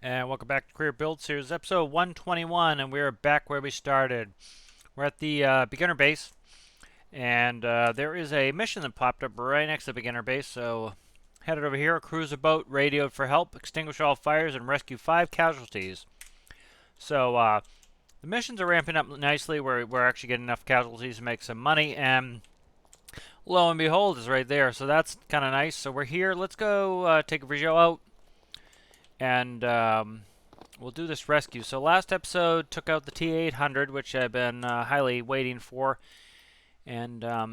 And welcome back to Career Build Series, episode 121, and we're back where we started. We're at the beginner base, and there is a mission that popped up right next to the beginner base, so headed over here. A cruiser boat radioed for help, extinguish all fires, and rescue 5 casualties. So the missions are ramping up nicely. We're actually getting enough casualties to make some money, and lo and behold, is right there. So that's kind of nice. So we're here. Let's go take a visual out. And we'll do this rescue. So last episode took out the T-800, which I've been highly waiting for. And I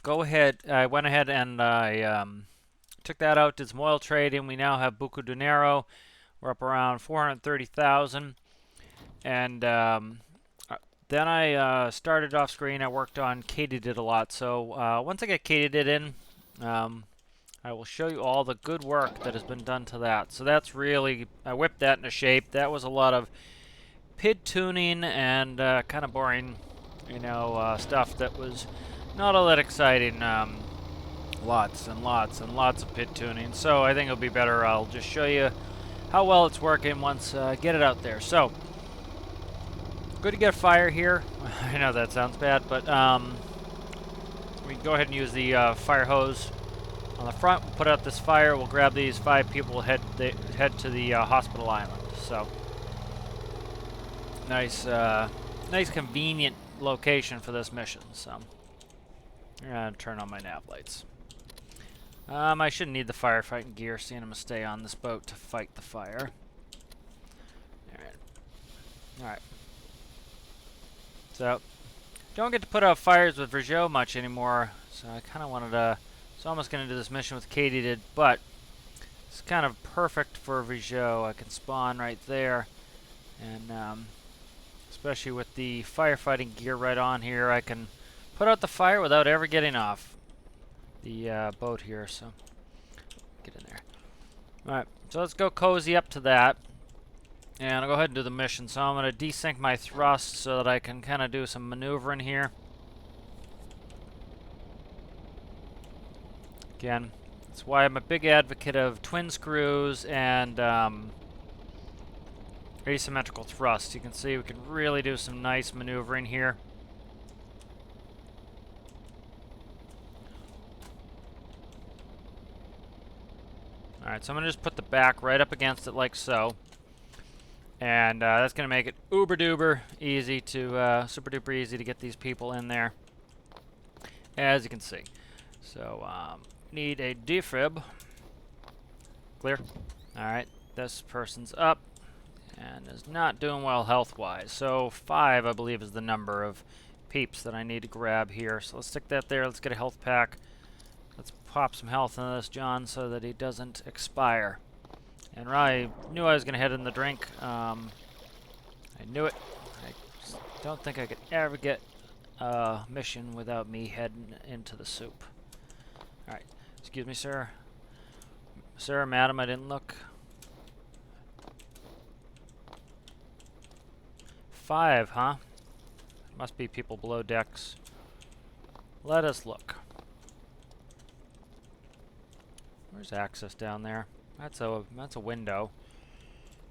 went ahead and I took that out, did some oil trading. We now have Buco Dinero. We're up around 430,000. And then I started off screen. I worked on Katydid a lot. So once I get Katydid in, I will show you all the good work that has been done to that. So that's really, I whipped that into shape. That was a lot of PID tuning and kind of boring, stuff that was not all that exciting. Lots and lots and lots of PID tuning. So I think it'll be better. I'll just show you how well it's working once I get it out there. So, good to get fire here. I know that sounds bad, but we can go ahead and use the fire hose. On the front, we'll put out this fire. We'll grab these 5 people, head to the hospital island. So, nice convenient location for this mission. So, I'm gonna turn on my nav lights. I shouldn't need the firefighting gear, seeing I'm gonna stay on this boat to fight the fire. All right. So, don't get to put out fires with Vergeot much anymore. So I kind of wanted to. So I'm almost going to do this mission with Katydid, but it's kind of perfect for Vergeot. I can spawn right there, and especially with the firefighting gear right on here, I can put out the fire without ever getting off the boat here. So get in there. All right, so let's go cozy up to that, and I'll go ahead and do the mission. So I'm going to desync my thrust so that I can kind of do some maneuvering here. Again, that's why I'm a big advocate of twin screws and asymmetrical thrust. You can see we can really do some nice maneuvering here. Alright, so I'm going to just put the back right up against it like so. And that's going to make it uber duper easy to, super duper easy to get these people in there, as you can see. So, need a defib. Clear. Alright, this person's up and is not doing well health-wise. So 5, I believe, is the number of peeps that I need to grab here. So let's stick that there. Let's get a health pack. Let's pop some health into this John so that he doesn't expire. And I knew I was going to head in the drink. I knew it. I don't think I could ever get a mission without me heading into the soup. Alright. Excuse me, sir. Sir, madam, I didn't look. 5, huh? Must be people below decks. Let us look. Where's access down there? That's a window.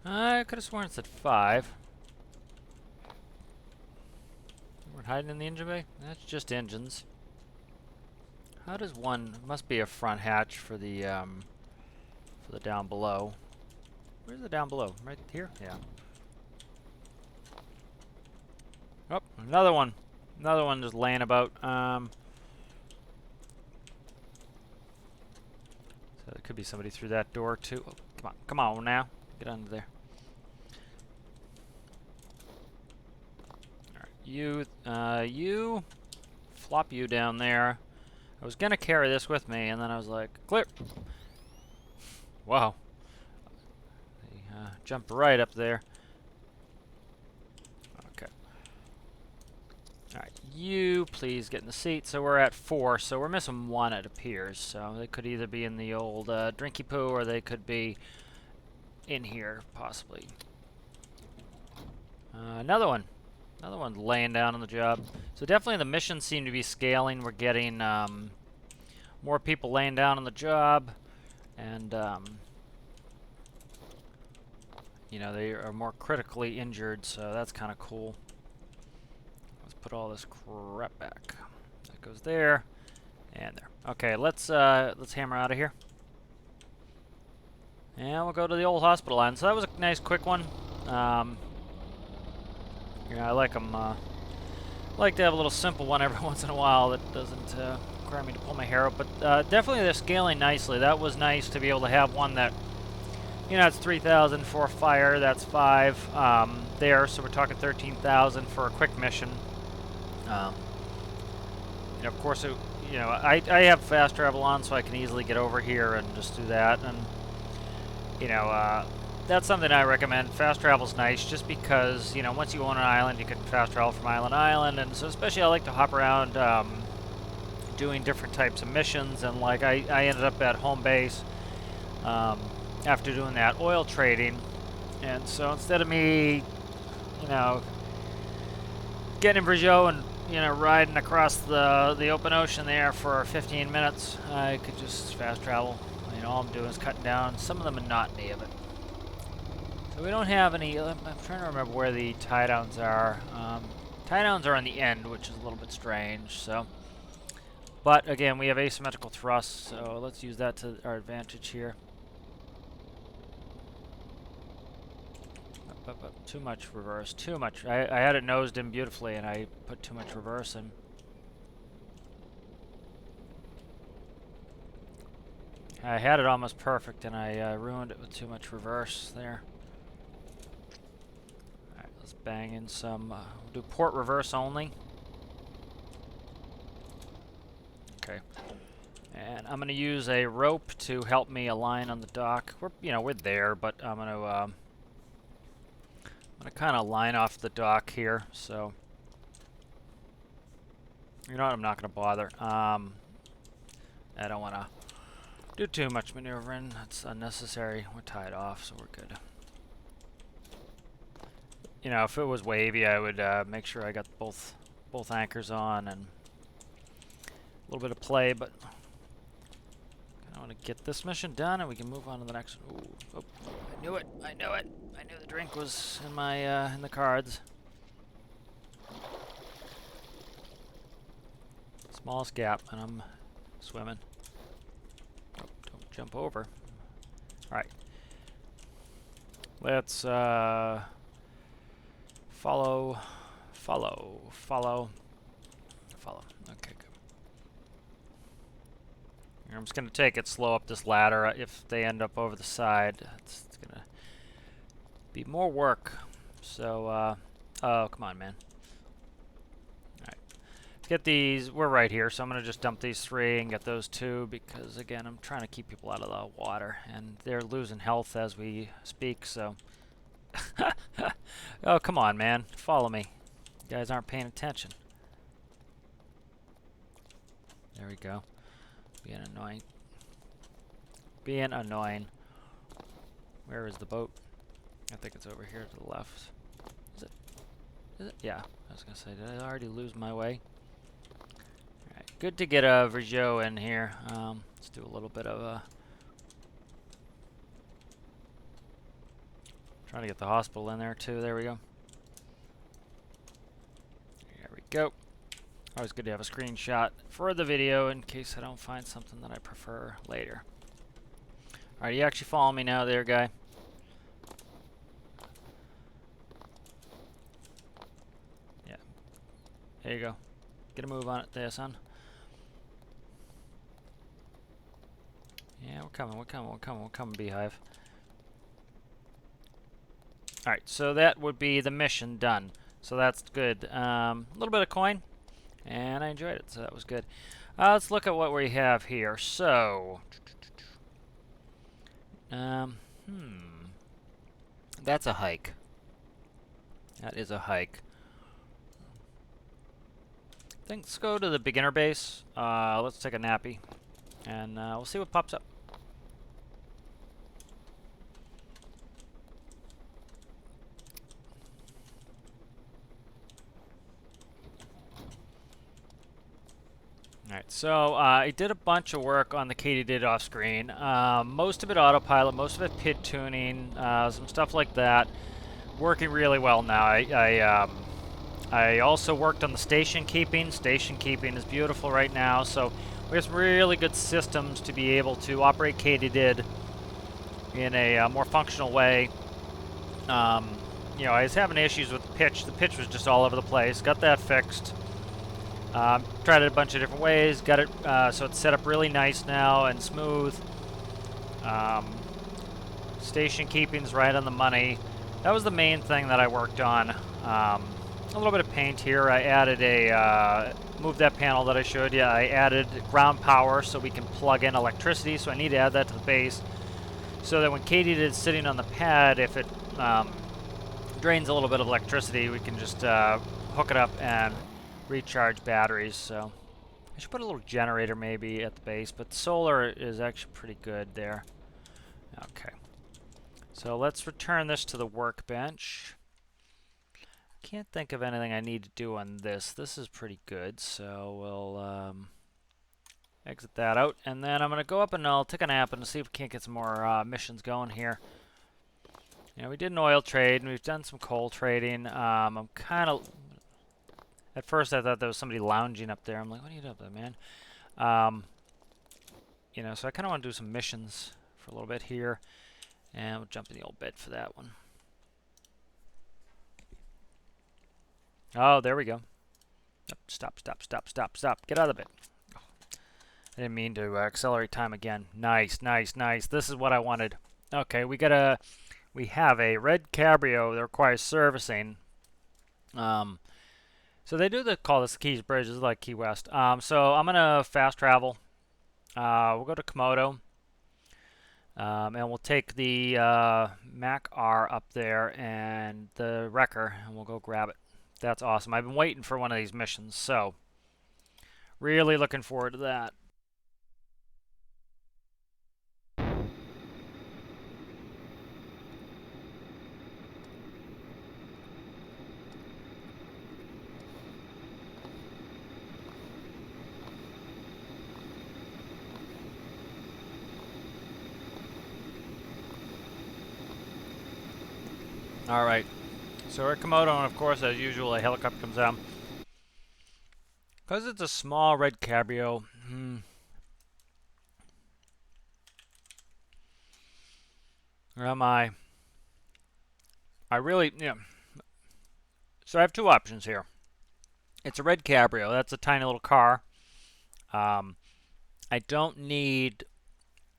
I could have sworn it said 5. We're hiding in the engine bay? That's just engines. How does one? Must be a front hatch for the down below. Where's the down below? Right here? Yeah. Oh, another one. Another one just laying about. So there could be somebody through that door too. Oh, come on now, get under there. All right, you flop you down there. I was gonna carry this with me, and then I was like, clear. Wow. They jumped right up there. Okay. Alright, you please get in the seat. So we're at 4, so we're missing 1, it appears. So they could either be in the old drinky poo, or they could be in here, possibly. Another one. Another one laying down on the job. So definitely the missions seem to be scaling. We're getting more people laying down on the job. And you know, they are more critically injured, so that's kind of cool. Let's put all this crap back. That goes there and there. Okay, let's hammer out of here. And we'll go to the old hospital line. So that was a nice quick one. Yeah, I like them. Like to have a little simple one every once in a while that doesn't require me to pull my hair out. But definitely they're scaling nicely. That was nice to be able to have one that, you know, it's 3,000 for a fire. That's 5 there. So we're talking 13,000 for a quick mission. You know, of course, you know, I have fast travel on, so I can easily get over here and just do that. And you know, that's something I recommend. Fast travel's nice just because, you know, once you own an island, you can fast travel from island to island. And so especially I like to hop around doing different types of missions. And like I ended up at home base after doing that oil trading. And so instead of me, you know, getting in Brazil and, you know, riding across the open ocean there for 15 minutes, I could just fast travel. You know, all I'm doing is cutting down some of the monotony of it. So we don't have any. I'm trying to remember where the tie downs are. Tie downs are on the end, which is a little bit strange. So, but again, we have asymmetrical thrust, so let's use that to our advantage here. Too much reverse. Too much. I had it nosed in beautifully, and I put too much reverse in. I had it almost perfect, and I ruined it with too much reverse there. Alright, let's bang in some... we'll do port reverse only. Okay. And I'm going to use a rope to help me align on the dock. We're there, but I'm going to kind of line off the dock here, so... You know what, I'm not going to bother. I don't want to do too much maneuvering. That's unnecessary. We're tied off, so we're good. You know, if it was wavy, I would make sure I got both anchors on and a little bit of play, but I want to get this mission done and we can move on to the next one. Ooh, oh, I knew it. I knew it. I knew the drink was in my in the cards. Smallest gap, and I'm swimming. Oh, don't jump over. All right. Let's follow. Okay, good. I'm just going to take it slow up this ladder. If they end up over the side, it's going to be more work. So, oh, come on, man. All right. Let's get these. We're right here, so I'm going to just dump these 3 and get those 2 because, again, I'm trying to keep people out of the water. And they're losing health as we speak, so... Oh, come on, man. Follow me. You guys aren't paying attention. There we go. Being annoying. Being annoying. Where is the boat? I think it's over here to the left. Is it? Is it? Yeah. I was going to say, did I already lose my way? Alright. Good to get a Virgil in here. Let's do a little bit of a... Trying to get the hospital in there too. There we go. There we go. Always good to have a screenshot for the video in case I don't find something that I prefer later. Alright, you actually follow me now there, guy? Yeah. There you go. Get a move on it there, son. Yeah, we're coming, Beehive. Alright, so that would be the mission done. So that's good. A little bit of coin, and I enjoyed it, so that was good. Let's look at what we have here. So, that's a hike. That is a hike. Let's go to the beginner base. Let's take a nappy, and we'll see what pops up. Alright, Alright, so I did a bunch of work on the katydid off screen. Most of it autopilot, most of it pit tuning, some stuff like that. Working really well now. I also worked on the station keeping. Station keeping is beautiful right now, so we have some really good systems to be able to operate katydid in a more functional way. You know, I was having issues with the pitch. The pitch was just all over the place. Got that fixed. Tried it a bunch of different ways. Got it so it's set up really nice now and smooth. Station keeping's right on the money. That was the main thing that I worked on. A little bit of paint here. I added moved that panel that I showed you. I added ground power so we can plug in electricity. So I need to add that to the base so that when katydid is sitting on the pad, if it drains a little bit of electricity, we can just hook it up and recharge batteries. So I should put a little generator maybe at the base, but solar is actually pretty good there. Okay. So let's return this to the workbench. Can't think of anything I need to do on this. This is pretty good, so we'll exit that out. And then I'm going to go up and I'll take a nap and see if we can't get some more missions going here. You know, we did an oil trade and we've done some coal trading. I'm kind of... At first I thought there was somebody lounging up there. I'm like, what are you doing up there, man? You know, so I kind of want to do some missions for a little bit here. And we'll jump in the old bed for that one. Oh, there we go. Stop, stop, stop, stop, stop. Get out of the bed. Oh, I didn't mean to accelerate time again. Nice, nice, nice. This is what I wanted. Okay, we have a red cabrio that requires servicing. So they call this Keys Bridge. This is like Key West. So I'm gonna fast travel. We'll go to Komodo. And we'll take the Mac R up there and the wrecker, and we'll go grab it. That's awesome. I've been waiting for one of these missions, so really looking forward to that. Alright, so we're at Komodo, and of course, as usual, a helicopter comes down. Because it's a small red cabrio, where am I? I really, yeah. So I have two options here. It's a red cabrio, that's a tiny little car. I don't need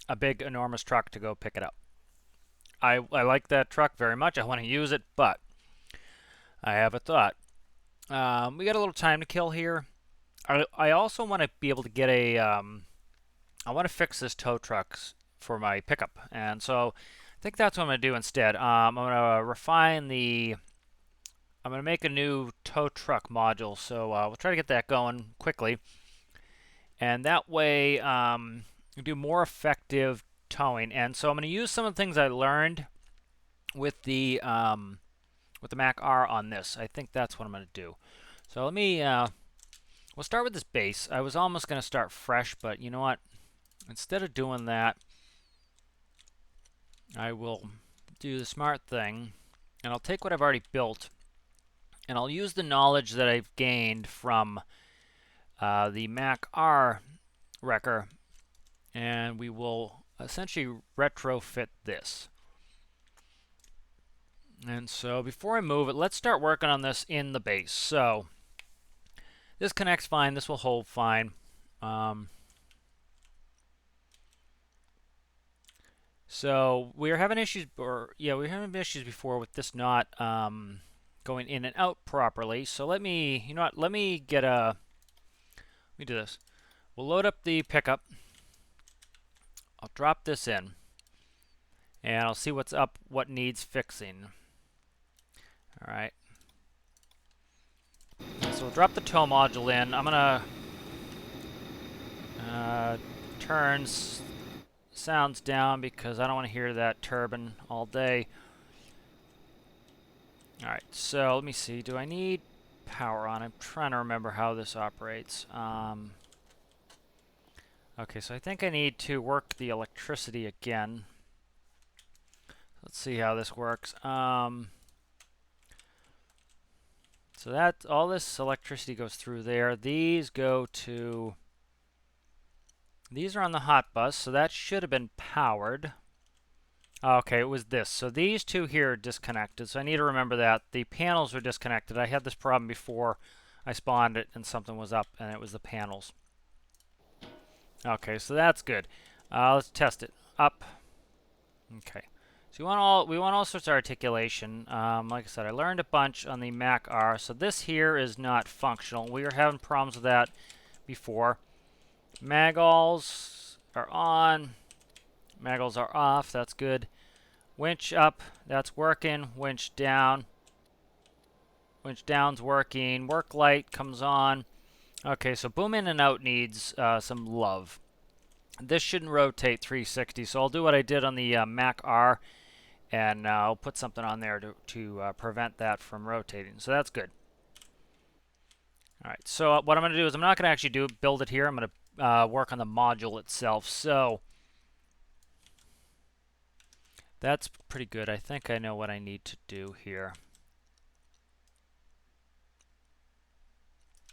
a big, enormous truck to go pick it up. I like that truck very much. I want to use it, but I have a thought. We got a little time to kill here. I also want to be able to get a... I want to fix this tow truck for my pickup. And so I think that's what I'm going to do instead. I'm going to refine the... I'm going to make a new tow truck module. So we'll try to get that going quickly. And that way do more effective towing. And so I'm going to use some of the things I learned with the Mac R on this. I think that's what I'm going to do. So let me we'll start with this base. I was almost going to start fresh, but you know what? Instead of doing that, I will do the smart thing, and I'll take what I've already built, and I'll use the knowledge that I've gained from the Mac R wrecker, and we will essentially retrofit this. And so before I move it, let's start working on this in the base. So this connects fine. This will hold fine. So we were having issues, we were having issues before with this not going in and out properly. So let me, you know what? Let me do this. We'll load up the pickup. I'll drop this in, and I'll see what's up, what needs fixing. All right. So we'll drop the tow module in. I'm gonna turn sounds down because I don't want to hear that turbine all day. All right. So let me see. Do I need power on? I'm trying to remember how this operates. Okay, so I think I need to work the electricity again. Let's see how this works. So that all this electricity goes through there. These go to... These are on the hot bus, so that should have been powered. Okay, it was this. So these two here are disconnected, so I need to remember that. The panels are disconnected. I had this problem before I spawned it and something was up, and it was the panels. Okay, so that's good. Let's test it. Up. Okay. So we want all sorts of articulation. Like I said, I learned a bunch on the Mac R. So this here is not functional. We were having problems with that before. Magulls are on. Magulls are off. That's good. Winch up. That's working. Winch down. Winch down's working. Work light comes on. Okay, so boom in and out needs some love. This shouldn't rotate 360, so I'll do what I did on the Mac R, and I'll put something on there to prevent that from rotating. So that's good. All right, so what I'm going to do is I'm not going to actually build it here. I'm going to work on the module itself. So that's pretty good. I think I know what I need to do here.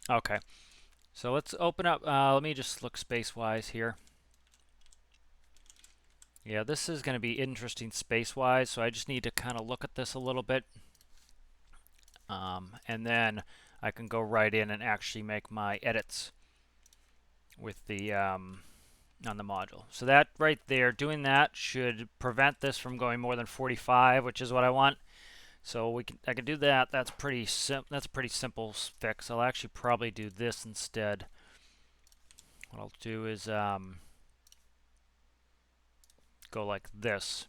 Okay, so let's open up. Let me just look space-wise here. Yeah, this is going to be interesting space-wise, so I just need to kind of look at this a little bit. And then I can go right in and actually make my edits with the on the module. So that right there, doing that should prevent this from going more than 45, which is what I want. So I can do that. That's a pretty simple fix. I'll actually probably do this instead. What I'll do is go like this.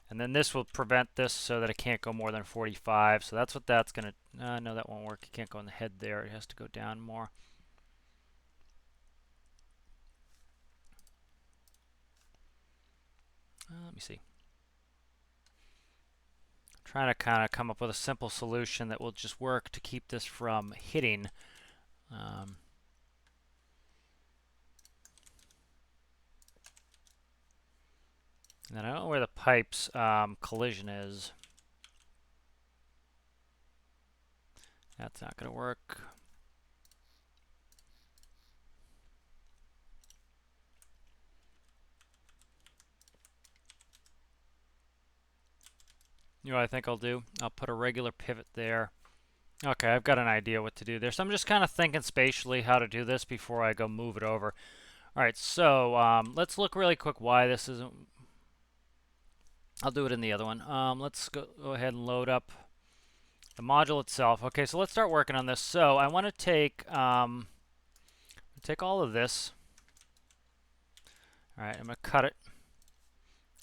And then this will prevent this so that it can't go more than 45. So that's what that's going to... no, that won't work. It can't go in the head there. It has to go down more. Let me see. I'm trying to kind of come up with a simple solution that will just work to keep this from hitting. And then I don't know where the pipe's collision is. That's not going to work. You know what I think I'll do? I'll put a regular pivot there. Okay, I've got an idea what to do there. So I'm just kind of thinking spatially how to do this before I go move it over. All right, so let's look really quick why this isn't... I'll do it in the other one. Let's go ahead and load up the module itself. Okay, so let's start working on this. So I want to take all of this. All right, I'm going to cut it.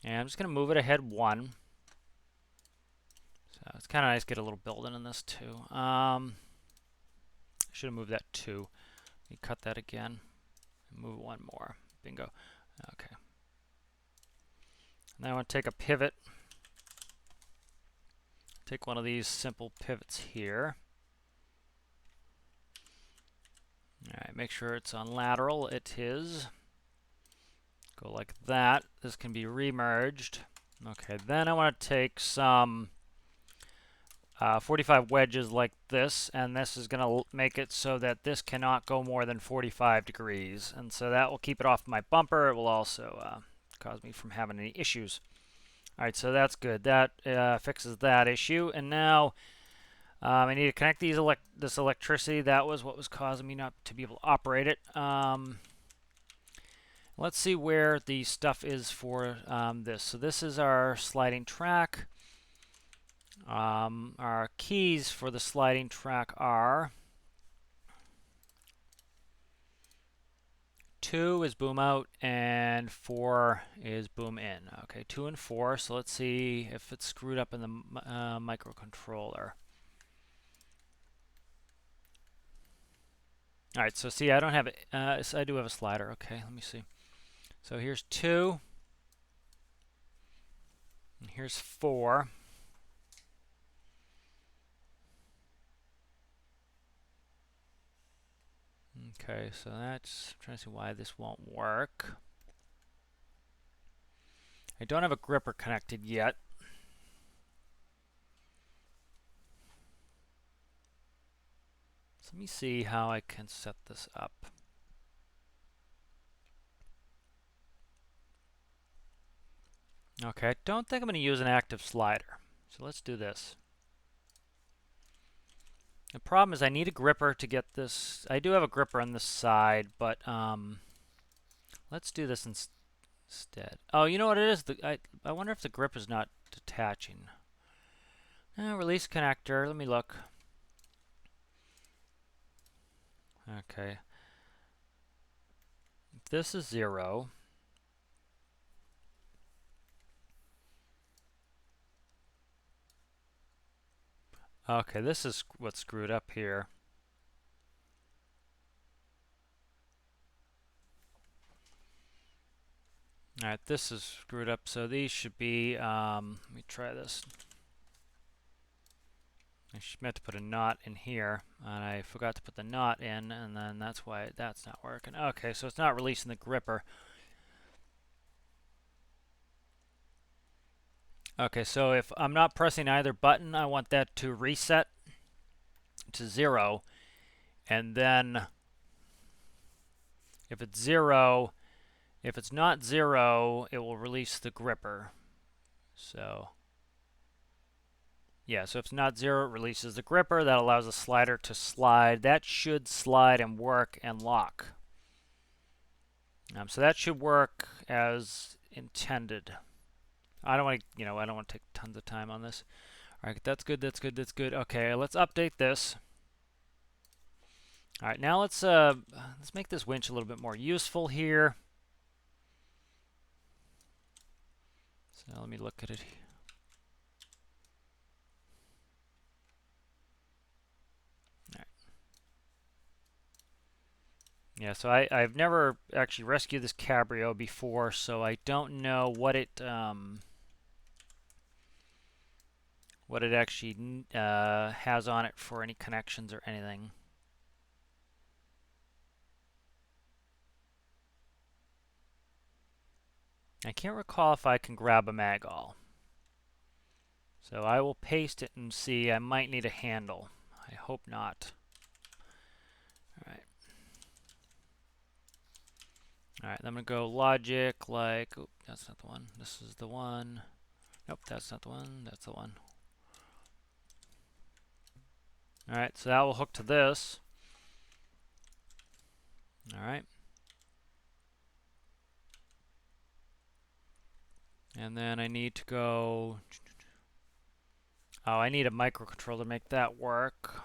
And I'm just going to move it ahead one. So it's kind of nice to get a little building in this too. I should have moved that two. Let me cut that again. Move one more. Bingo. Okay. Now I want to take a pivot. Take one of these simple pivots here. Alright, make sure it's on lateral. It is. Go like that. This can be remerged. Okay, then I want to take some 45 wedges like this, and this is going to make it so that this cannot go more than 45 degrees. And so that will keep it off my bumper. It will also cause me from having any issues. Alright, so that's good. That fixes that issue. And now I need to connect this electricity. That was what was causing me not to be able to operate it. Let's see where the stuff is for this. So this is our sliding track. Our keys for the sliding track are 2 is boom out and 4 is boom in. Okay, 2 and 4. So let's see if it's screwed up in the microcontroller. All right, so see, I don't have it. So I do have a slider. Okay, let me see. So here's 2. And here's 4. Okay, so that's, I'm trying to see why this won't work. I don't have a gripper connected yet. So let me see how I can set this up. Okay, I don't think I'm going to use an active slider. So let's do this. The problem is I need a gripper to get this. I do have a gripper on this side, but let's do this instead. Oh, you know what it is? I wonder if the grip is not detaching. Release connector. Let me look. Okay. If this is 0. Okay, this is what's screwed up here. Alright, this is screwed up, so these should be, let me try this. I meant to put a knot in here, and I forgot to put the knot in, and then that's why that's not working. Okay, so it's not releasing the gripper. Okay, so if I'm not pressing either button, I want that to reset to 0, and then if it's 0, if it's not 0, it will release the gripper. So yeah, so if it's not 0, it releases the gripper. That allows the slider to slide. That should slide and work and lock. So that should work as intended. I don't want to, I don't want to take tons of time on this. All right, that's good, that's good, that's good. Okay, let's update this. All right, now let's make this winch a little bit more useful here. So let me look at it. All right. Yeah, so I've never actually rescued this cabrio before, so I don't know what it actually has on it for any connections or anything. I can't recall if I can grab a magall. So I will paste it and see. I might need a handle. I hope not. All right. All right, I'm going to go logic like, oh, that's not the one. This is the one. Nope, that's not the one. That's the one. All right, so that will hook to this. All right. And then I need to go, oh, I need a microcontroller to make that work.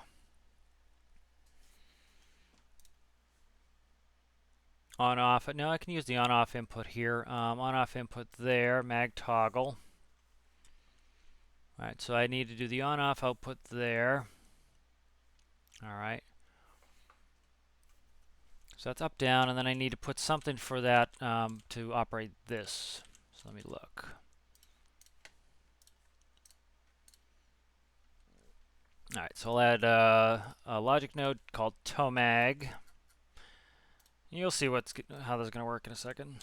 On off, no, I can use the on off input here. On off input there, mag toggle. All right, so I need to do the on off output there. All right. So that's up, down, and then I need to put something for that to operate this. So let me look. All right, so I'll add a logic node called tomag. You'll see how this is going to work in a second.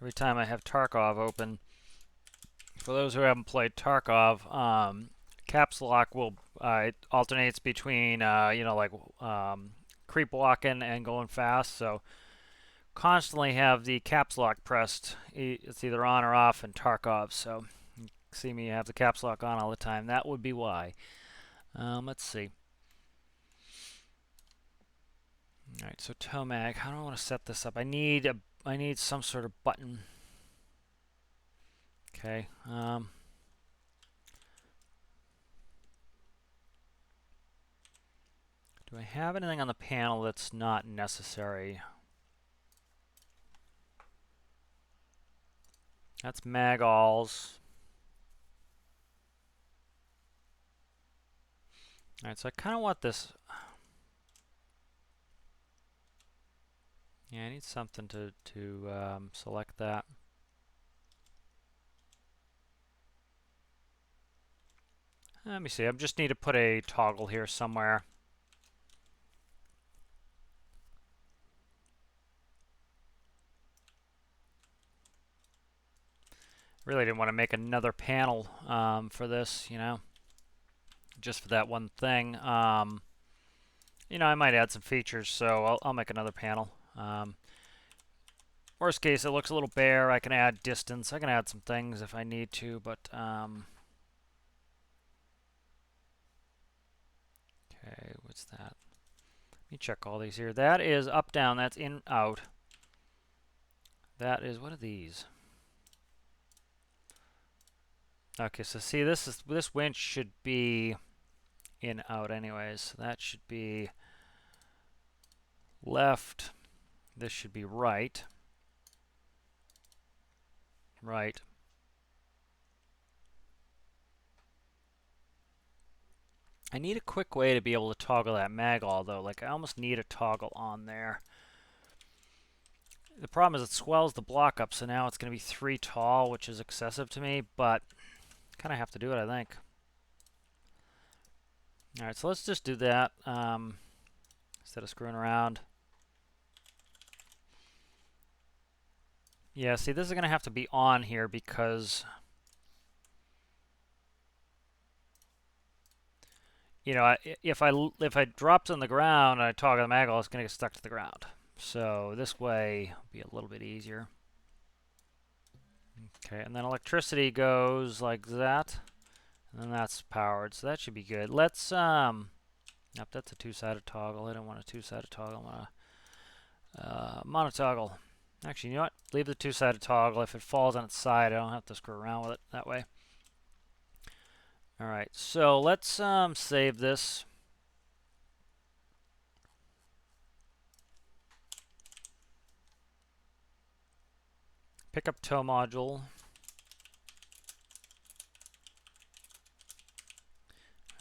Every time I have Tarkov open, for those who haven't played Tarkov, caps lock will it alternates between like creep walking and going fast. So constantly have the caps lock pressed. It's either on or off in Tarkov. So you see me have the caps lock on all the time. That would be why. Let's see. All right, so Tomag. How do I want to set this up? I need some sort of button. Okay. Do I have anything on the panel that's not necessary? That's magalls. All right, so I kind of want this. Yeah, I need something to select that. Let me see. I just need to put a toggle here somewhere. Really didn't want to make another panel for this, you know, just for that one thing. You know, I might add some features, so I'll make another panel. Worst case, it looks a little bare. I can add distance. I can add some things if I need to, but okay, what's that? Let me check all these here. That is up, down. That's in, out. That is, what are these? Okay, so see, this winch should be in, out anyways. So that should be left. This should be right. Right. I need a quick way to be able to toggle that magall though. Like I almost need a toggle on there. The problem is it swells the block up, so now it's going to be 3 tall, which is excessive to me, but kind of have to do it, I think. Alright, so let's just do that instead of screwing around. Yeah, see, this is going to have to be on here because, you know, if I dropped on the ground and I toggle the magall, it's going to get stuck to the ground. So this way will be a little bit easier. Okay, and then electricity goes like that, and then that's powered, so that should be good. Let's nope, that's a 2-sided toggle. I don't want a 2-sided toggle. I want a monotoggle. Actually, you know what? Leave the 2-sided toggle. If it falls on its side, I don't have to screw around with it that way. All right, so let's save this. Pick up tow module.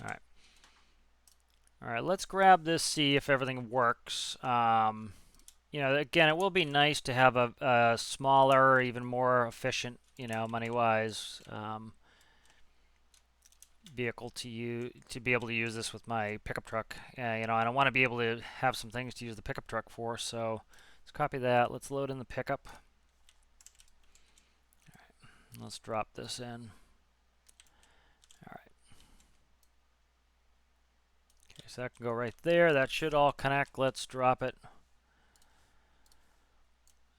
All right. All right, let's grab this, see if everything works. You know, again, it will be nice to have a smaller, even more efficient, you know, money-wise, vehicle to be able to use this with my pickup truck. You know, and I want to be able to have some things to use the pickup truck for. So let's copy that. Let's load in the pickup. All right, let's drop this in. All right. Okay, so that can go right there. That should all connect. Let's drop it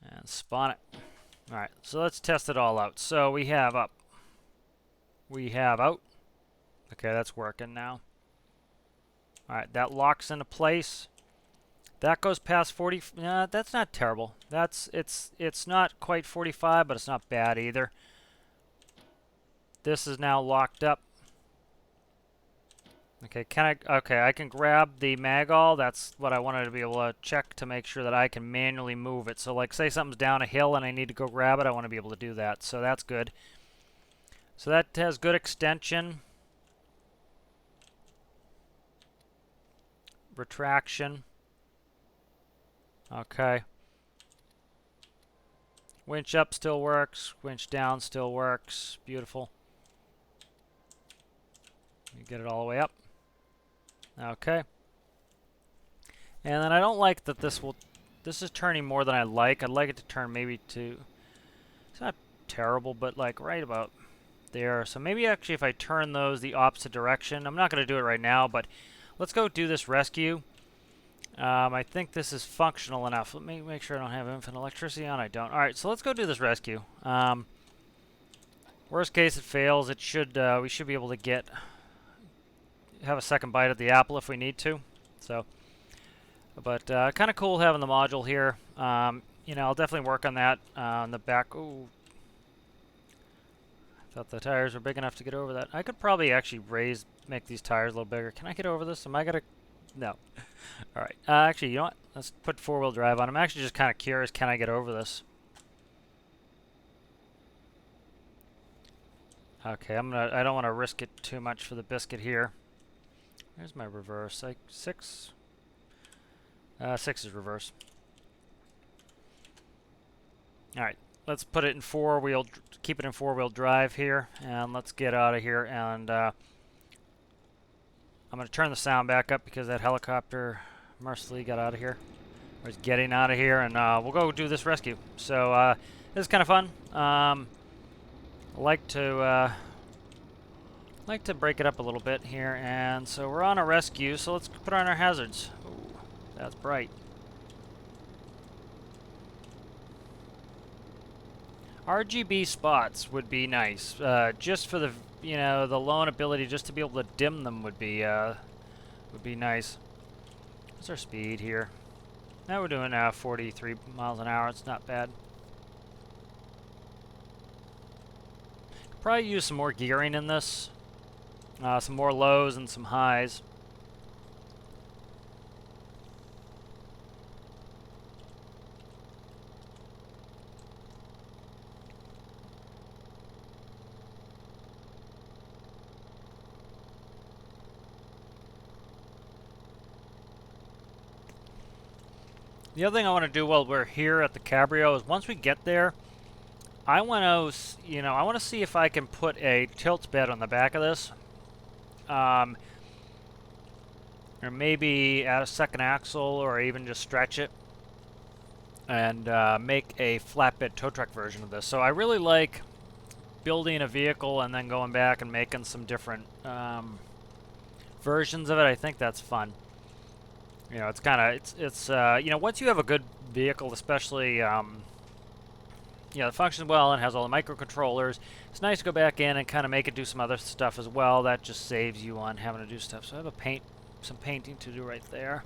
and spawn it. All right, so let's test it all out. So we have up, we have out. Okay, that's working now. All right, that locks into place. That goes past 40. That's not terrible. It's not quite 45, but it's not bad either. This is now locked up. Okay, I can grab the magall. That's what I wanted to be able to check to make sure that I can manually move it. So like say something's down a hill and I need to go grab it, I want to be able to do that. So that's good. So that has good extension. Retraction. Okay. Winch up still works. Winch down still works. Beautiful. You get it all the way up. Okay. And then I don't like that this is turning more than I like. I'd like it to turn maybe to, it's not terrible, but like right about there. So maybe actually if I turn those the opposite direction, I'm not going to do it right now, but let's go do this rescue. I think this is functional enough. Let me make sure I don't have infinite electricity on. I don't. All right, so let's go do this rescue. Worst case, it fails. It should. We should be able to have a second bite at the apple if we need to. So, but kind of cool having the module here. You know, I'll definitely work on that on the back. Ooh, I thought the tires were big enough to get over that. I could probably actually make these tires a little bigger. Can I get over this? Am I gonna? No. All right. Actually, you know what? Let's put 4-wheel drive on. I'm actually just kind of curious. Can I get over this? Okay. I don't want to risk it too much for the biscuit here. There's my reverse. Like 6. 6 is reverse. All right. Let's put it in 4-wheel. Keep it in 4-wheel drive here, and let's get out of here. And I'm going to turn the sound back up because that helicopter mercifully got out of here. Or is getting out of here, and we'll go do this rescue. So this is kind of fun. I like to break it up a little bit here, and so we're on a rescue, so let's put on our hazards. Ooh, that's bright. RGB spots would be nice, just for the, you know, the lone ability just to be able to dim them would be nice. What's our speed here? Now we're doing 43 miles an hour. It's not bad. Probably use some more gearing in this. Some more lows and some highs. The other thing I want to do while we're here at the cabrio is once we get there, I want to, you know, I want to see if I can put a tilt bed on the back of this. Or maybe add a second axle or even just stretch it and make a flatbed tow truck version of this. So I really like building a vehicle and then going back and making some different versions of it. I think that's fun. You know, it's kind of, you know, once you have a good vehicle, especially, you know, it functions well and has all the microcontrollers, it's nice to go back in and kind of make it do some other stuff as well. That just saves you on having to do stuff. So I have some painting to do right there.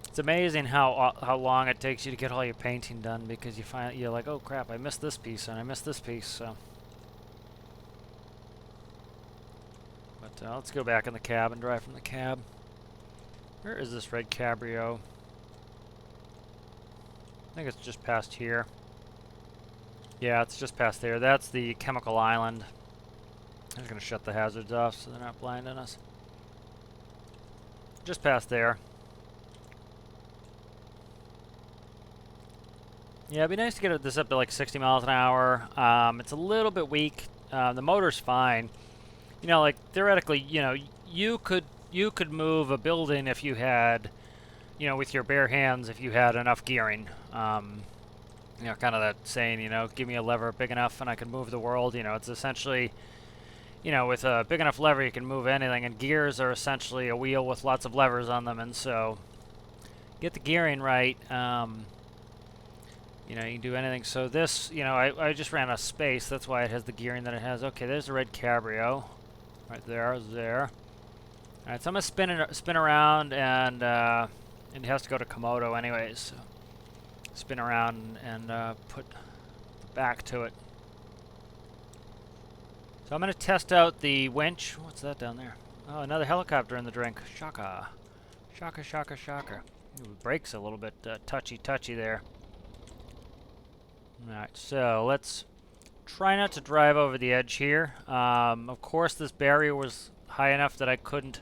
It's amazing how long it takes you to get all your painting done, because you find you're like, oh crap, I missed this piece and I missed this piece. So, but let's go back in the cab and drive from the cab. Where is this red cabrio? I think it's just past here. Yeah, it's just past there. That's the chemical island. I'm just going to shut the hazards off so they're not blinding us. Just past there. Yeah, it'd be nice to get this up to like 60 miles an hour. It's a little bit weak. The motor's fine. You know, like theoretically, you know, you could move a building if you had, you know, with your bare hands, if you had enough gearing. You know, kind of that saying, you know, give me a lever big enough and I can move the world. You know, it's essentially, you know, with a big enough lever you can move anything, and gears are essentially a wheel with lots of levers on them, and so get the gearing right. You know, you can do anything. So this, you know, I just ran out of space. That's why it has the gearing that it has. Okay, there's the red cabrio. Right there, there. Alright, so I'm going to spin around, and it has to go to Komodo anyways. So spin around and put the back to it. So I'm going to test out the winch. What's that down there? Oh, another helicopter in the drink. Shaka. Shaka, shaka, shaka. Ooh, the brakes a little bit touchy there. Alright, so let's try not to drive over the edge here. Of course, this barrier was high enough that I couldn't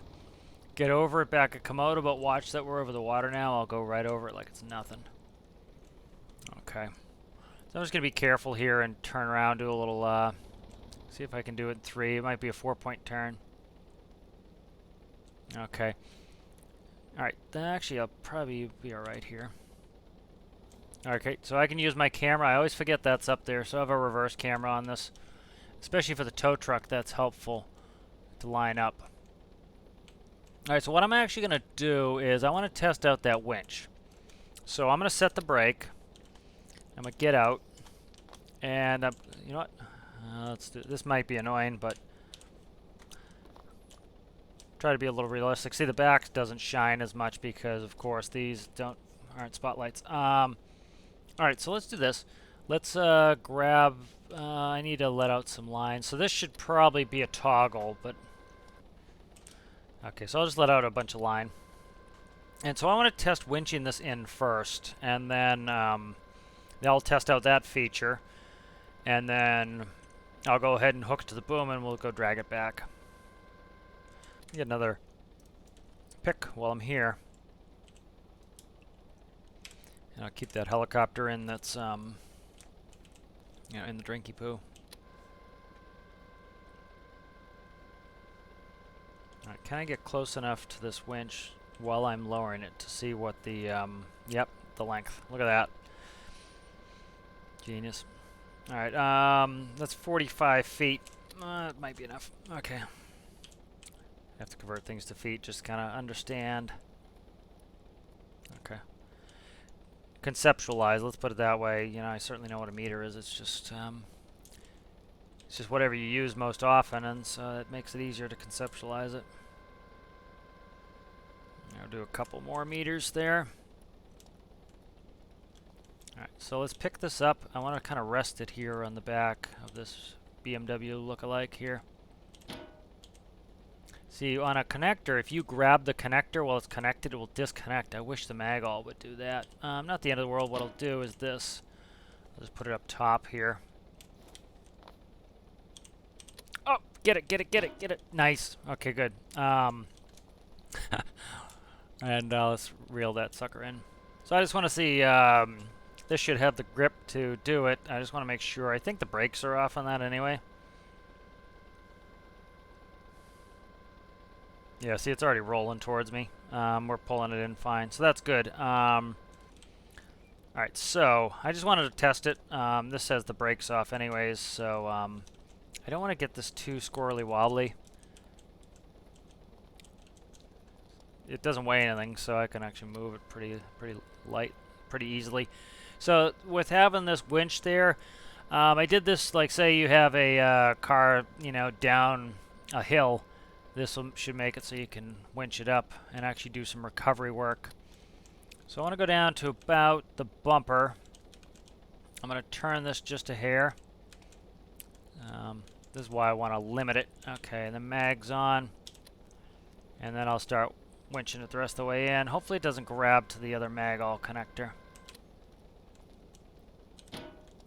get over it back at Komodo, but watch that we're over the water now. I'll go right over it like it's nothing. Okay. So I'm just going to be careful here and turn around, do a little, see if I can do it in 3. It might be a 4-point turn. Okay. Alright, then actually I'll probably be alright here. Okay, so I can use my camera. I always forget that's up there, so I have a reverse camera on this. Especially for the tow truck, that's helpful to line up. Alright, so what I'm actually going to do is I want to test out that winch. So I'm going to set the brake. I'm going to get out. And, you know what? Let's do, this might be annoying, but try to be a little realistic. See, the back doesn't shine as much because, of course, these aren't spotlights. Alright, so let's do this. Let's grab, I need to let out some lines. So this should probably be a toggle, but okay, so I'll just let out a bunch of line. And so I want to test winching this in first, and then I'll test out that feature, and then I'll go ahead and hook it to the boom, and we'll go drag it back. Get another pick while I'm here. And I'll keep that helicopter in that's, you know, in the drinky poo. Alright, can I get close enough to this winch while I'm lowering it to see what the, yep, the length. Look at that. Genius. All right, that's 45 feet. It might be enough. Okay. I have to convert things to feet, just kind of understand. Okay. Conceptualize, let's put it that way. You know, I certainly know what a meter is. It's just whatever you use most often, and so it makes it easier to conceptualize it. I'll do a couple more meters there. Alright, so let's pick this up. I want to kind of rest it here on the back of this BMW lookalike here. See, on a connector, if you grab the connector while it's connected, it will disconnect. I wish the mag-all would do that. Not the end of the world. What I'll do is this. I'll just put it up top here. Oh, get it, get it, get it, get it. Nice. Okay, good. And let's reel that sucker in. So I just want to see, this should have the grip to do it. I just want to make sure. I think the brakes are off on that anyway. Yeah, see, it's already rolling towards me. We're pulling it in fine, so that's good. Alright, so I just wanted to test it. This says the brakes off anyways, so I don't want to get this too squirrely wobbly. It doesn't weigh anything, so I can actually move it pretty light, pretty easily. So with having this winch there, I did this like, say you have a car, you know, down a hill. This should make it so you can winch it up and actually do some recovery work. So I want to go down to about the bumper. I'm going to turn this just a hair. This is why I want to limit it. Okay, the mag's on. And then I'll start winching it the rest of the way in. Hopefully it doesn't grab to the other mag-all connector.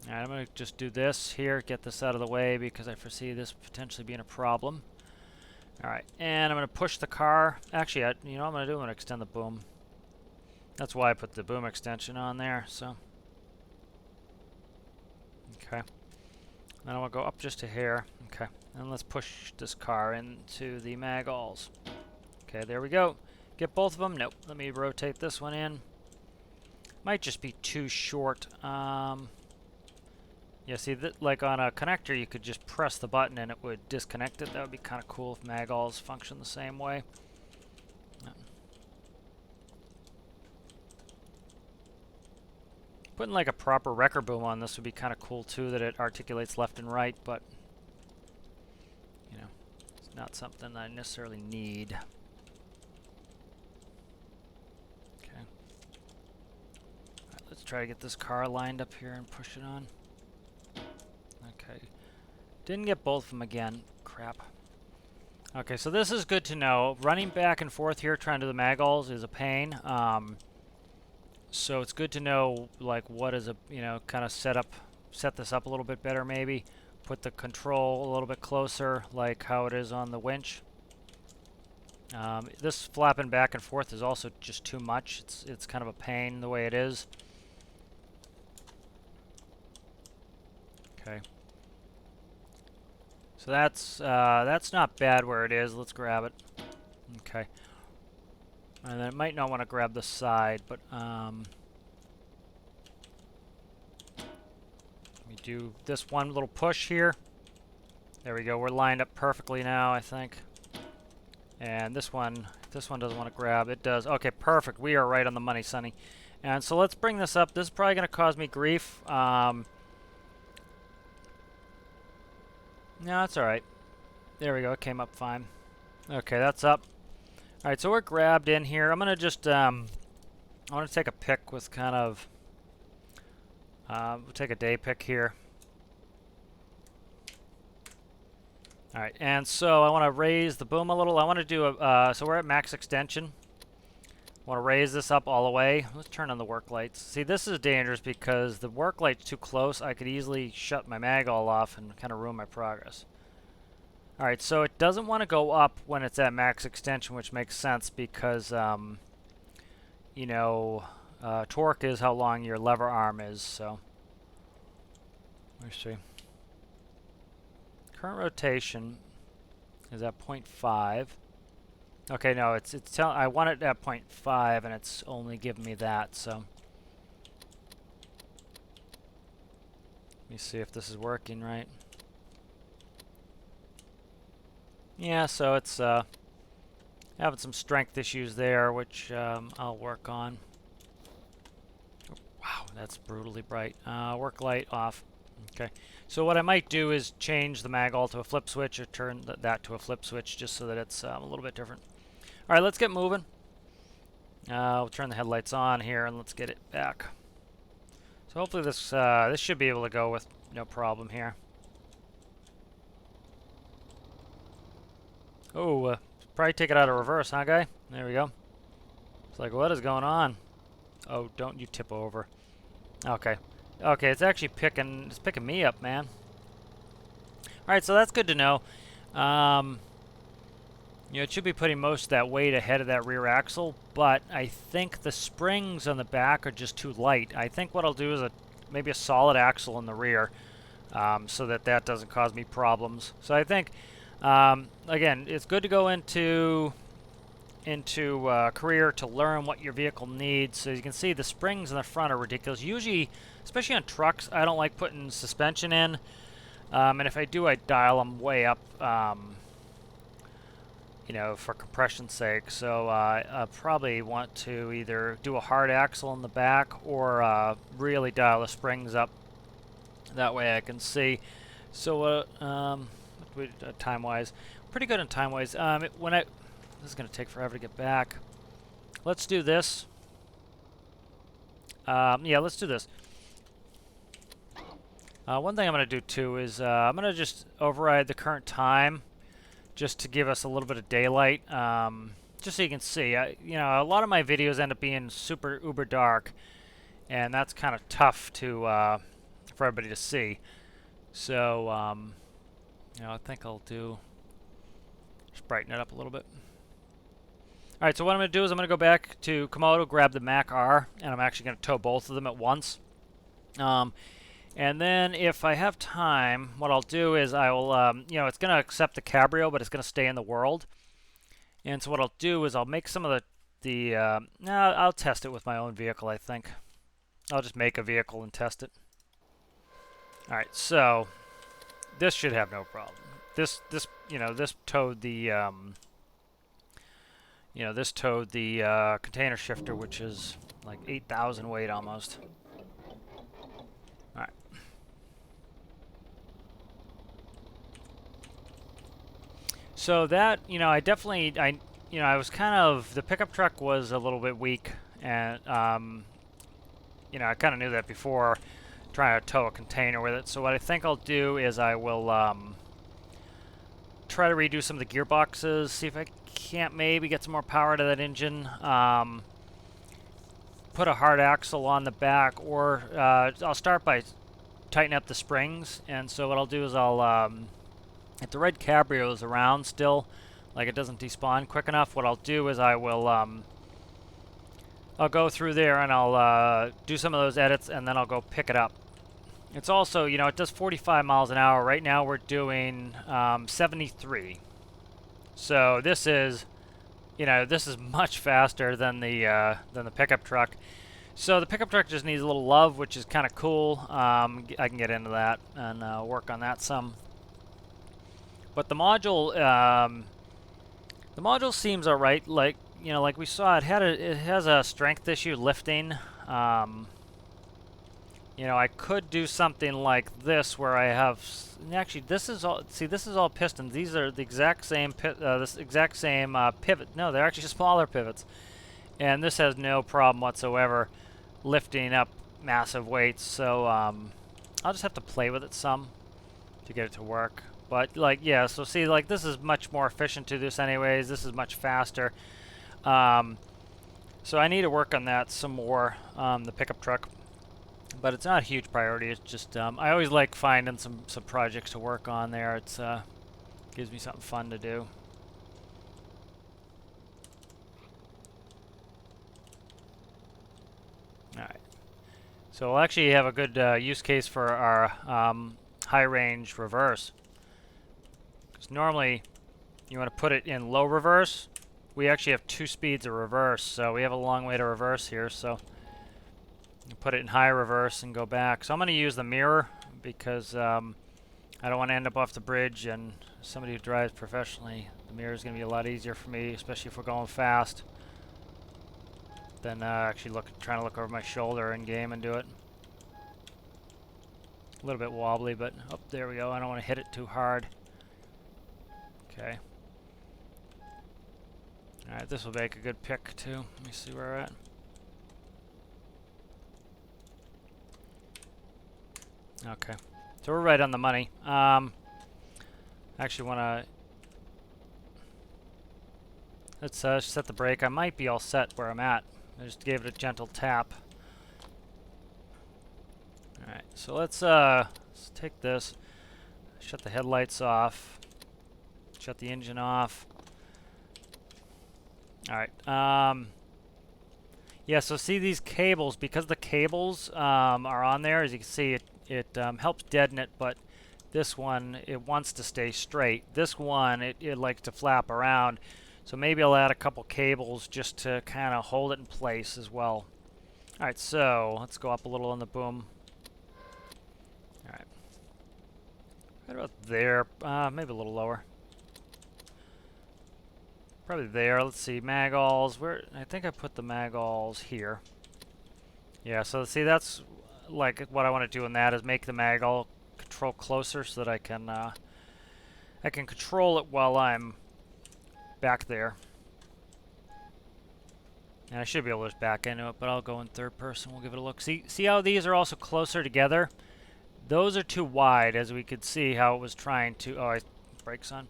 Alright, I'm going to just do this here, get this out of the way because I foresee this potentially being a problem. Alright, and I'm going to push the car. Actually, you know what I'm going to do? I'm going to extend the boom. That's why I put the boom extension on there, so. Okay. Then I want to go up just a hair. Okay, and let's push this car into the mag-alls. Okay, there we go. Get both of them? Nope. Let me rotate this one in. Might just be too short. Yeah, see, like on a connector, you could just press the button and it would disconnect it. That would be kind of cool if mag-alls function the same way. Putting like a proper wrecker boom on this would be kind of cool too, that it articulates left and right, but you know, it's not something I necessarily need. Okay. Alright, let's try to get this car lined up here and push it on. Okay. Didn't get both of them again. Crap. Okay, so this is good to know. Running back and forth here trying to do the mag-alls is a pain. So it's good to know, like, what is a, you know, kind of set this up a little bit better maybe. Put the control a little bit closer, like how it is on the winch. This flapping back and forth is also just too much. It's kind of a pain the way it is. Okay. So that's not bad where it is. Let's grab it. Okay. And then it might not want to grab the side, but let me do this one little push here. There we go. We're lined up perfectly now, I think. And this one doesn't want to grab. It does. Okay, perfect. We are right on the money, Sonny. And so let's bring this up. This is probably going to cause me grief. No, that's all right. There we go. It came up fine. Okay, that's up. All right, so we're grabbed in here. I'm gonna just I want to take a pick with kind of we'll take a day pick here. All right, and so I want to raise the boom a little. I want to do a so we're at max extension. I want to raise this up all the way. Let's turn on the work lights. See, this is dangerous because the work light's too close. I could easily shut my mag-all off and kind of ruin my progress. Alright, so it doesn't want to go up when it's at max extension, which makes sense because, you know, torque is how long your lever arm is, so. Let's see. Current rotation is at 0.5. Okay, no, it's telling, I want it at 0.5 and it's only giving me that, so. Let me see if this is working right. Yeah, so it's having some strength issues there, which I'll work on. Wow, that's brutally bright. Work light off. Okay, so what I might do is change the mag all to a flip switch, or turn that to a flip switch, just so that it's a little bit different. All right, let's get moving. We'll turn the headlights on here, and let's get it back. So hopefully this should be able to go with no problem here. Oh, probably take it out of reverse, huh, guy? There we go. It's like, what is going on? Oh, don't you tip over. Okay. Okay, it's actually picking me up, man. Alright, so that's good to know. You know, it should be putting most of that weight ahead of that rear axle, but I think the springs on the back are just too light. I think what I'll do is maybe a solid axle in the rear, so that doesn't cause me problems. So I think, again, it's good to go into career to learn what your vehicle needs. So you can see the springs in the front are ridiculous. Usually, especially on trucks, I don't like putting suspension in, and if I do, I dial them way up, you know, for compression's sake. So I probably want to either do a hard axle in the back, or really dial the springs up. That way I can see. So time-wise, pretty good on time-wise. This is going to take forever to get back. Let's do this. Yeah, let's do this. One thing I'm going to do too is I'm going to just override the current time, just to give us a little bit of daylight, just so you can see. You know, a lot of my videos end up being super uber dark, and that's kind of tough to for everybody to see. So you know, I think I'll just brighten it up a little bit. All right, so what I'm going to do is I'm going to go back to Komodo, grab the Mac R, and I'm actually going to tow both of them at once. And then if I have time, what I'll do is I will, you know, it's going to accept the cabrio, but it's going to stay in the world. And so what I'll do is I'll make some of I'll test it with my own vehicle, I think. I'll just make a vehicle and test it. All right, so this should have no problem. You know, this towed the, container shifter, which is like 8,000 weight almost. All right. So that, you know, I was kind of, the pickup truck was a little bit weak, and, you know, I kind of knew that before trying to tow a container with it. So what I think I'll do is I will try to redo some of the gearboxes, see if I can't maybe get some more power to that engine, put a hard axle on the back, or I'll start by tightening up the springs. And so what I'll do is if the red cabrio is around still, like it doesn't despawn quick enough, what I'll do is I will I'll go through there and I'll do some of those edits, and then I'll go pick it up. It's also, you know, it does 45 miles an hour. Right now we're doing 73. So this is, you know, this is much faster than the pickup truck. So the pickup truck just needs a little love, which is kind of cool. I can get into that and work on that some. But the module seems alright. Like, you know, like we saw, it has a strength issue lifting. You know, I could do something like this where I have, actually this is all, see, this is all pistons. These are the exact same pivot. No, they're actually smaller pivots. And this has no problem whatsoever lifting up massive weights. So I'll just have to play with it some to get it to work. But like, yeah, so see, like this is much more efficient to this anyways. This is much faster. So I need to work on that some more, the pickup truck. But it's not a huge priority. It's just I always like finding some projects to work on there. It's gives me something fun to do. All right. So we'll actually have a good use case for our high range reverse. Because normally you want to put it in low reverse. We actually have 2 speeds of reverse, so we have a long way to reverse here. So put it in high reverse and go back. So I'm going to use the mirror because I don't want to end up off the bridge, and somebody who drives professionally, the mirror is going to be a lot easier for me, especially if we're going fast, than actually trying to look over my shoulder in game and do it. A little bit wobbly, but oh, there we go. I don't want to hit it too hard. Okay. Alright, this will make a good pick too. Let me see where we're at. Okay. So we're right on the money. Actually want to... Let's set the brake. I might be all set where I'm at. I just gave it a gentle tap. Alright, so let's take this. Shut the headlights off. Shut the engine off. Alright. Yeah, so see these cables, because the cables are on there, as you can see, it helps deaden it, but this one, it wants to stay straight. This one, it likes to flap around. So maybe I'll add a couple cables just to kind of hold it in place as well. Alright, so let's go up a little on the boom. Alright. Right about there. Maybe a little lower. Probably there. Let's see. Magulls. Where? I think I put the magulls here. Yeah, so see, that's like what I want to do in that is make the magall control closer so that I can control it while I'm back there. And I should be able to just back into it, but I'll go in third person. We'll give it a look. See how these are also closer together? Those are too wide, as we could see how it was trying to... Oh, brakes on.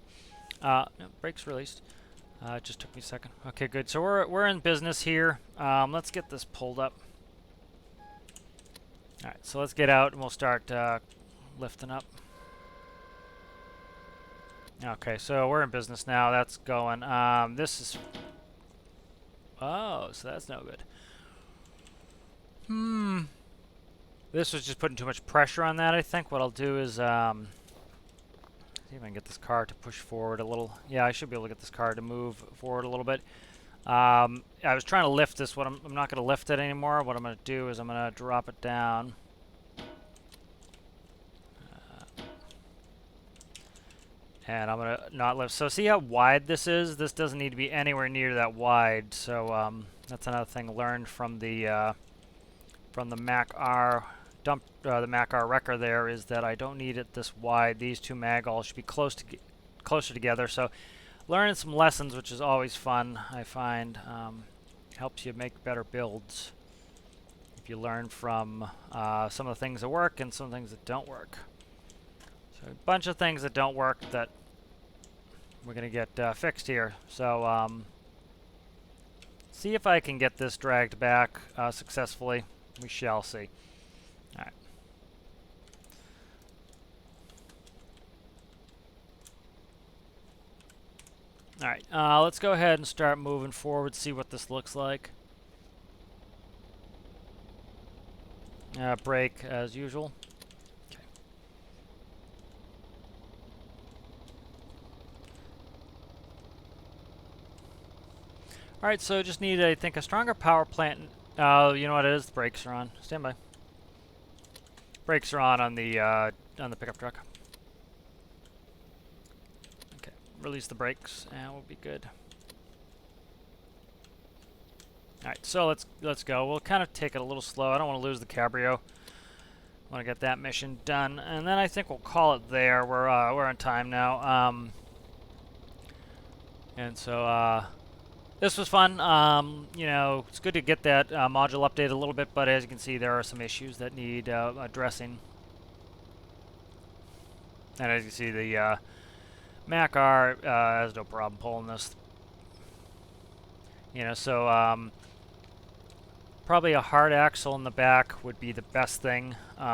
No, brakes released. It just took me a second. Okay, good. So we're in business here. Let's get this pulled up. All right, so let's get out and we'll start lifting up. Okay, so we're in business now. That's going. This is... Oh, so that's no good. This was just putting too much pressure on that, I think. What I'll do is... see if I can get this car to push forward a little. Yeah, I should be able to get this car to move forward a little bit. I was trying to lift this one. I'm not going to lift it anymore. What I'm going to do is I'm going to drop it down. And I'm going to not lift. So see how wide this is? This doesn't need to be anywhere near that wide. So that's another thing learned from the Mac R the Mac R wrecker there, is that I don't need it this wide. These two magulls should be closer together. So learning some lessons, which is always fun, I find. Helps you make better builds if you learn from some of the things that work and some things that don't work. So a bunch of things that don't work that we're going to get fixed here. So see if I can get this dragged back successfully. We shall see. All right. All right, let's go ahead and start moving forward, see what this looks like. Brake as usual. Okay. All right, so just need, I think, a stronger power plant. You know what it is? The brakes are on. Stand by. Brakes are on the pickup truck. Okay, release the brakes, and we'll be good. All right, so let's go. We'll kind of take it a little slow. I don't want to lose the cabrio. I want to get that mission done, and then I think we'll call it there. We're on time now. And so this was fun. You know, it's good to get that module updated a little bit, but as you can see, there are some issues that need addressing. And as you see, the Mac R has no problem pulling this. You know, so probably a hard axle in the back would be the best thing. So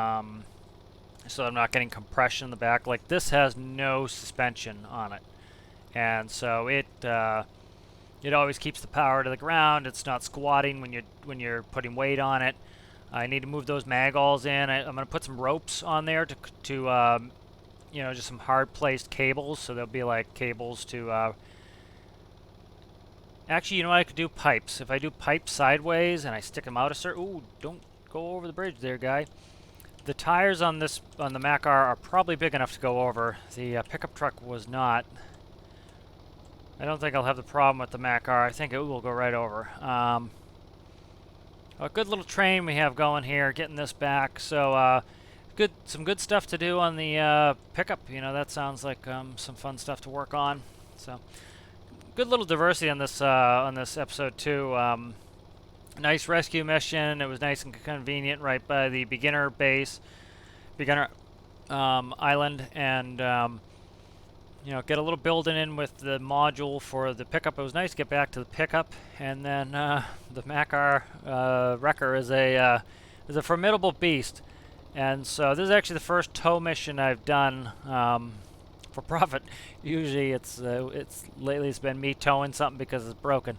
I'm not getting compression in the back. Like, this has no suspension on it, and so it always keeps the power to the ground. It's not squatting when you're putting weight on it. I need to move those magulls in. I'm going to put some ropes on there to you know, just some hard placed cables. So there'll be like cables to. Actually, you know what I could do? Pipes. If I do pipes sideways and I stick them out a certain. Ooh, don't go over the bridge there, guy. The tires on the Mac-R are probably big enough to go over. The pickup truck was not. I don't think I'll have the problem with the Mac-R. I think it will go right over. A good little train we have going here, getting this back. So some good stuff to do on the pickup. You know, that sounds like some fun stuff to work on. So good little diversity on this episode too. Nice rescue mission. It was nice and convenient right by the beginner island, and you know, get a little building in with the module for the pickup. It was nice to get back to the pickup, and then the Mac-R wrecker is a formidable beast, and so this is actually the first tow mission I've done for profit. Usually lately it's been me towing something because it's broken.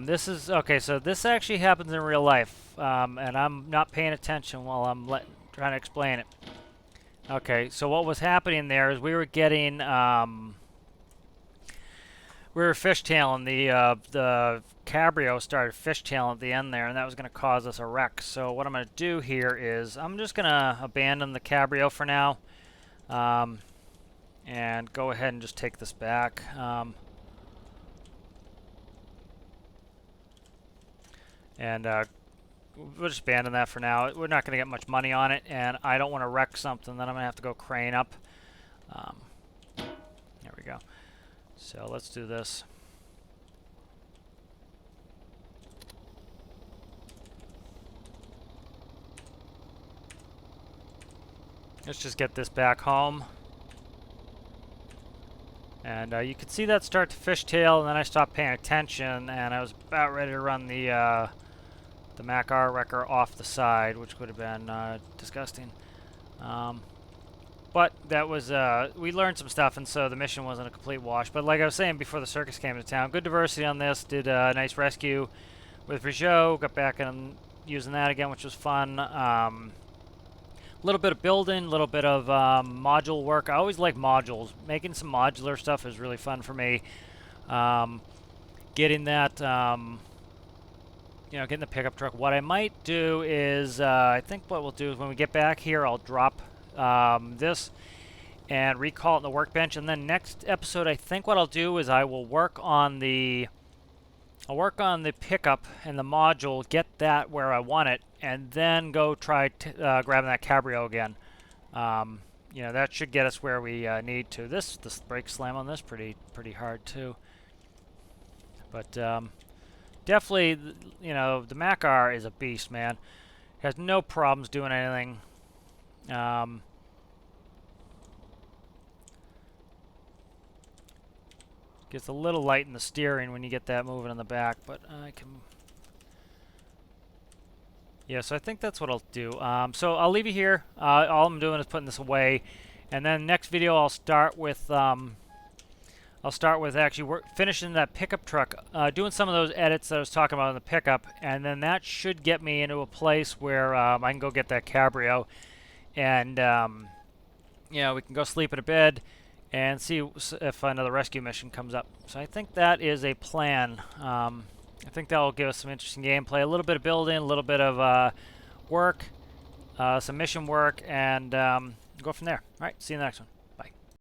This is okay. So this actually happens in real life, and I'm not paying attention while I'm trying to explain it. Okay, so what was happening there is we were getting we were fishtailing. The cabrio started fishtailing at the end there, and that was going to cause us a wreck. So what I'm going to do here is I'm just going to abandon the cabrio for now, and go ahead and just take this back. And we'll just abandon that for now. We're not going to get much money on it, and I don't want to wreck something that I'm going to have to go crane up. There we go. So let's do this. Let's just get this back home. And you could see that start to fishtail, and then I stopped paying attention, and I was about ready to run the Mac-R wrecker off the side, which would have been disgusting. But that was, we learned some stuff, and so the mission wasn't a complete wash. But like I was saying before the circus came to town, good diversity on this. Did a nice rescue with Rougeau, got back and using that again, which was fun. A little bit of building, a little bit of module work. I always like modules. Making some modular stuff is really fun for me. Getting that, you know, getting the pickup truck. What I might do is, I think what we'll do is when we get back here, I'll drop this and recall it in the workbench. And then next episode, I think what I'll do is I will work on the pickup and the module, get that where I want it, and then go try grabbing that cabrio again. You know, that should get us where we need to. This brake slam on this pretty hard too. But definitely, you know, the Mac-R is a beast, man. Has no problems doing anything. Gets a little light in the steering when you get that moving in the back, but I can... Yeah, so I think that's what I'll do. So I'll leave you here. All I'm doing is putting this away, and then next video I'll start with actually finishing that pickup truck, doing some of those edits that I was talking about in the pickup, and then that should get me into a place where I can go get that cabrio, and you know, we can go sleep in a bed and see if another rescue mission comes up. So I think that is a plan. I think that will give us some interesting gameplay, a little bit of building, a little bit of work, some mission work, and go from there. All right, see you in the next one.